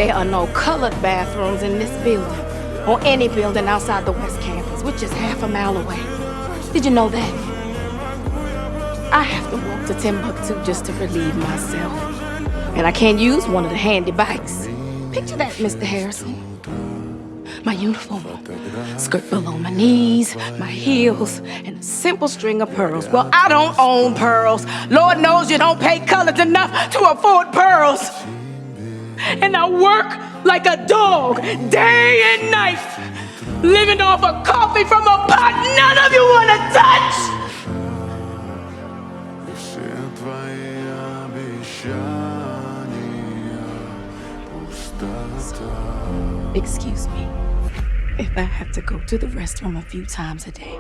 There are no colored bathrooms in this building, or any building outside the West Campus, which is half a mile away. Did you know that? I have to walk to Timbuktu just to relieve myself. And I can't use one of the handy bikes. Picture that, Mr. Harrison. My uniform, skirt below my knees, my heels, and a simple string of pearls. Well, I don't own pearls. Lord knows you don't pay colors enough to afford pearls. And I work like a dog, day and night, living off of coffee from a pot none of you want to touch. Excuse me if I have to go to the restroom a few times a day.